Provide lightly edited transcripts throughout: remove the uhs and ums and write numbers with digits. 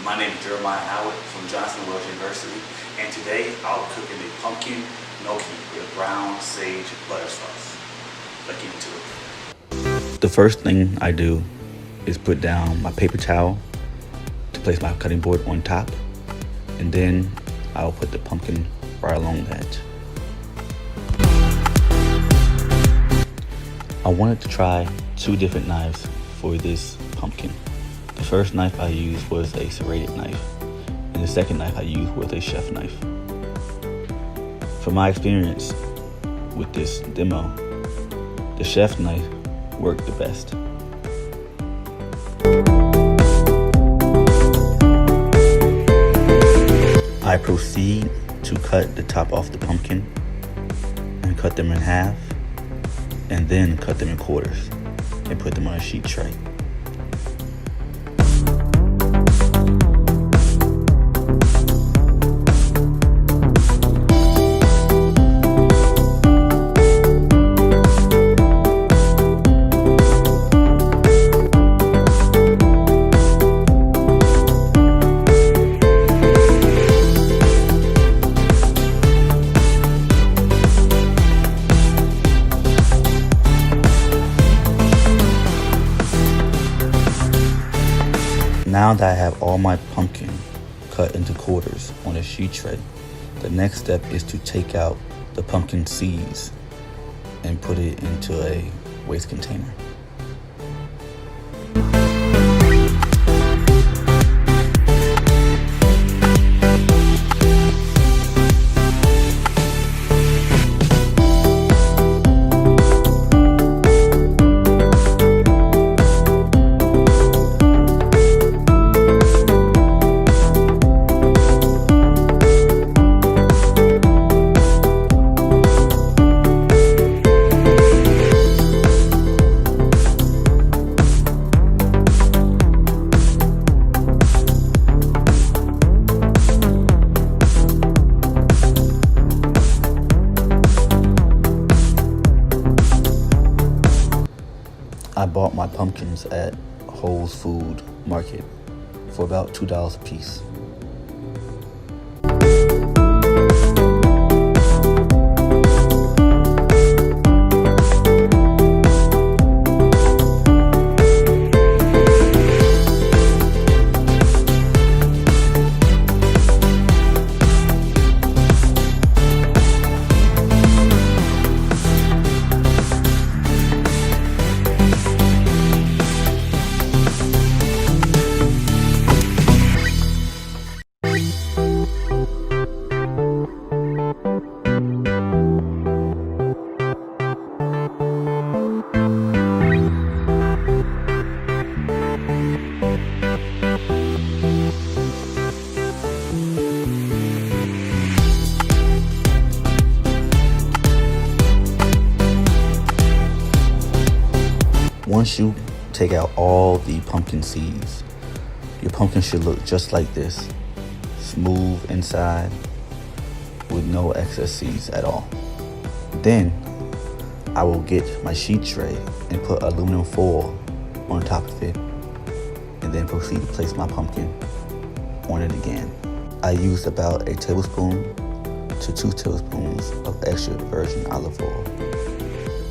My name is Jeremiah Howard from Johnson Wales University, and today I'll be cooking a pumpkin gnocchi with brown sage butter sauce. Let's get into it. The first thing I do is put down my paper towel to place my cutting board on top, and then I'll put the pumpkin right along that. I wanted to try two different knives for this pumpkin. The first knife I used was a serrated knife, and the second knife I used was a chef knife. From my experience with this demo, the chef knife worked the best. I proceed to cut the top off the pumpkin and cut them in half, and then cut them in quarters and put them on a sheet tray. Now that I have all my pumpkin cut into quarters on a sheet tray, the next step is to take out the pumpkin seeds and put it into a waste container. I bought my pumpkins at Whole Foods Market for about $2 a piece. Once you take out all the pumpkin seeds, your pumpkin should look just like this, smooth inside with no excess seeds at all. Then I will get my sheet tray and put aluminum foil on top of it, and then proceed to place my pumpkin on it again. I used about a tablespoon to 2 tablespoons of extra virgin olive oil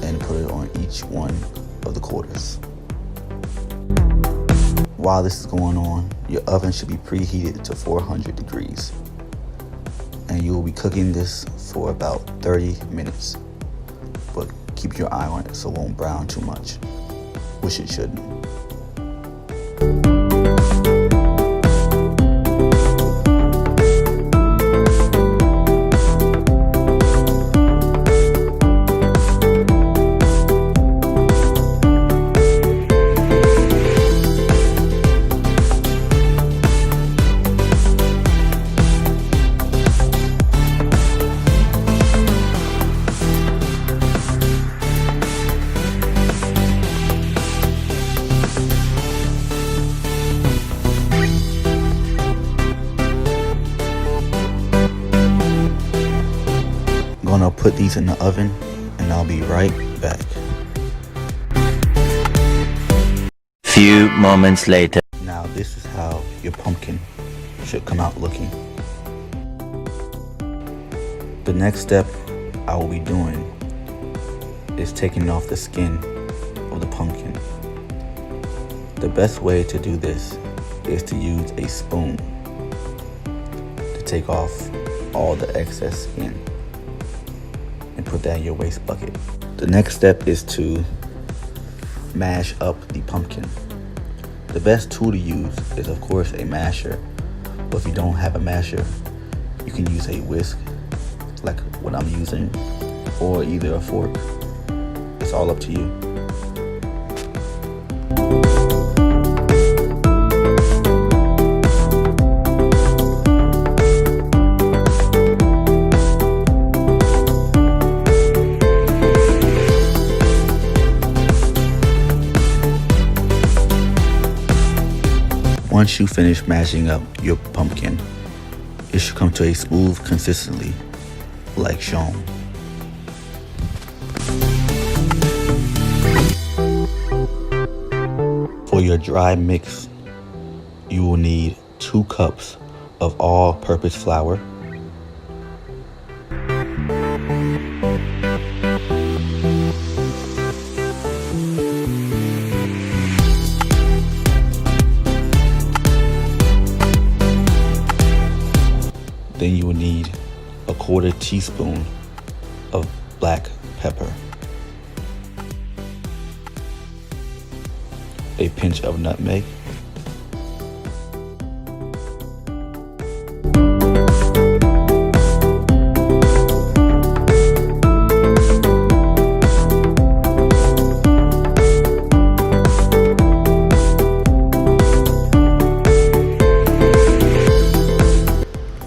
and put it on each one of the quarters. While this is going on, your oven should be preheated to 400 degrees, and you will be cooking this for about 30 minutes, but keep your eye on it so it won't brown too much, which it shouldn't. Gonna put these in the oven and I'll be right back. Few moments later. Now this is how your pumpkin should come out looking. The next step I will be doing is taking off the skin of the pumpkin. The best way to do this is to use a spoon to take off all the excess skin and put that in your waste bucket. The next step is to mash up the pumpkin. The best tool to use is of course a masher, but if you don't have a masher, you can use a whisk like what I'm using, or either a fork. It's all up to you. Once you finish mashing up your pumpkin, it should come to a smooth consistency like shown. For your dry mix, you will need 2 cups of all-purpose flour, then you will need a 1/4 teaspoon of black pepper, a pinch of nutmeg,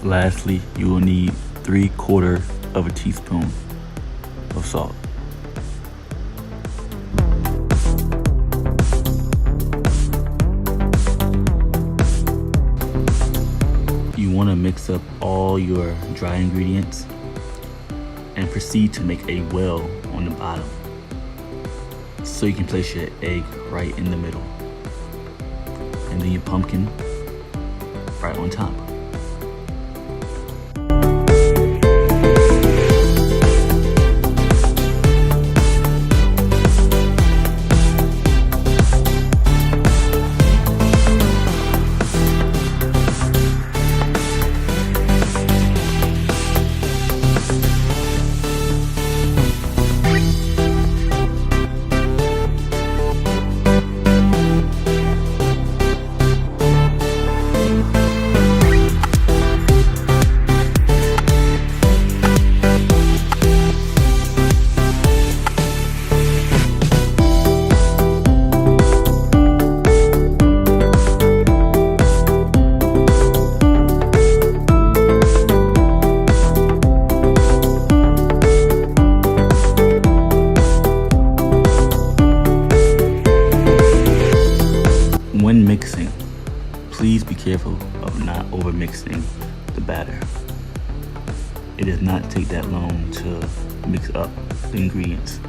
lastly, you will need 3/4 of a teaspoon of salt. You want to mix up all your dry ingredients and proceed to make a well on the bottom so you can place your egg right in the middle, and then your pumpkin right on top. When mixing, please be careful of not over mixing the batter. It does not take that long to mix up the ingredients.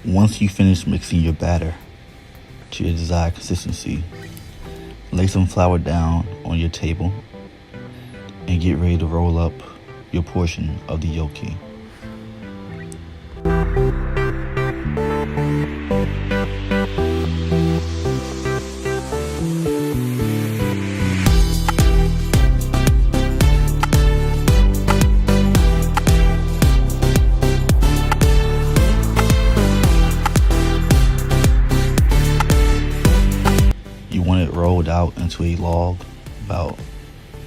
Once you finish mixing your batter to your desired consistency, lay some flour down on your table and get ready to roll up your portion of the gnocchi. Rolled out into a log about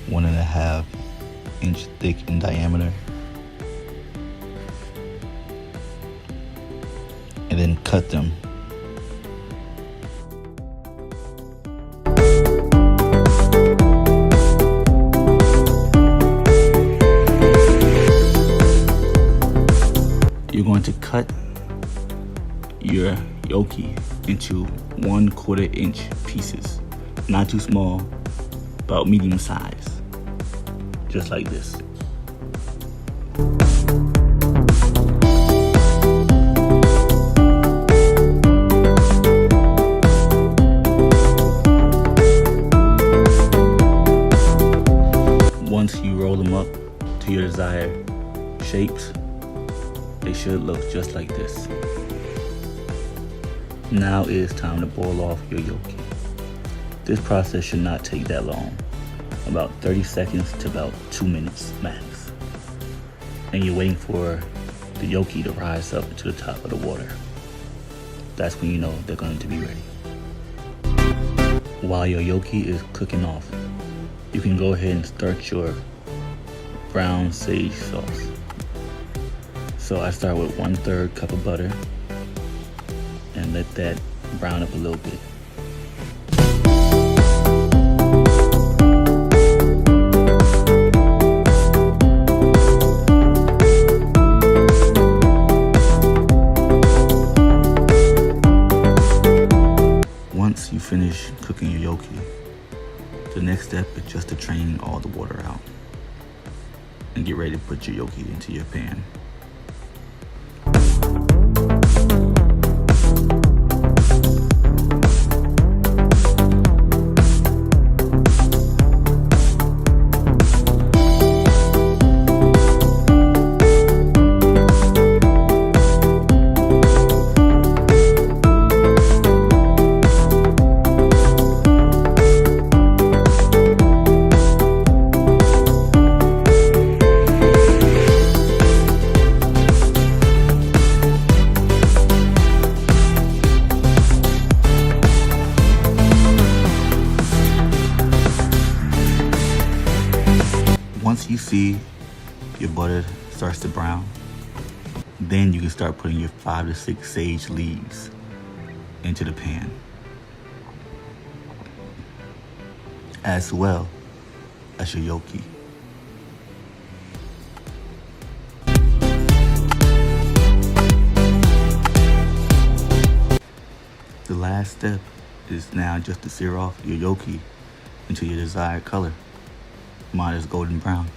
1.5 inch thick in diameter, and then cut them. cut your gnocchi into 1/4 inch pieces. Not too small, about medium size. Just like this. Once you roll them up to your desired shapes, they should look just like this. Now it is time to boil off your gnocchi. This process should not take that long, about 30 seconds to about 2 minutes max. And you're waiting for the gnocchi to rise up to the top of the water. That's when you know they're going to be ready. While your gnocchi is cooking off, you can go ahead and start your brown sage sauce. So I start with 1/3 cup of butter and let that brown up a little bit. Once you finish cooking your gnocchi, the next step is just to drain all the water out and get ready to put your gnocchi into your pan. Once you see your butter starts to brown, then you can start putting your 5 to 6 sage leaves into the pan, as well as your gnocchi. The last step is now just to sear off your gnocchi into your desired color. Mine is golden brown.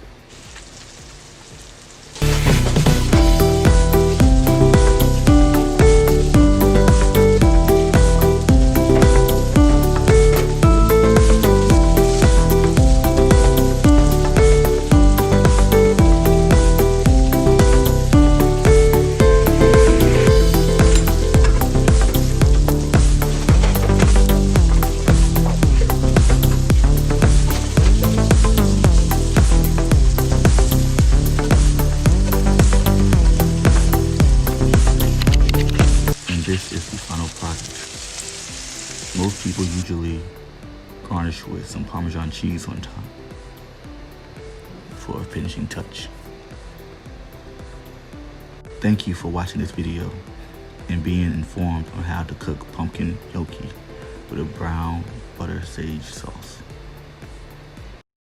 This is the final product. Most people usually garnish with some Parmesan cheese on top for a finishing touch. Thank you for watching this video and being informed on how to cook pumpkin gnocchi with a brown butter sage sauce.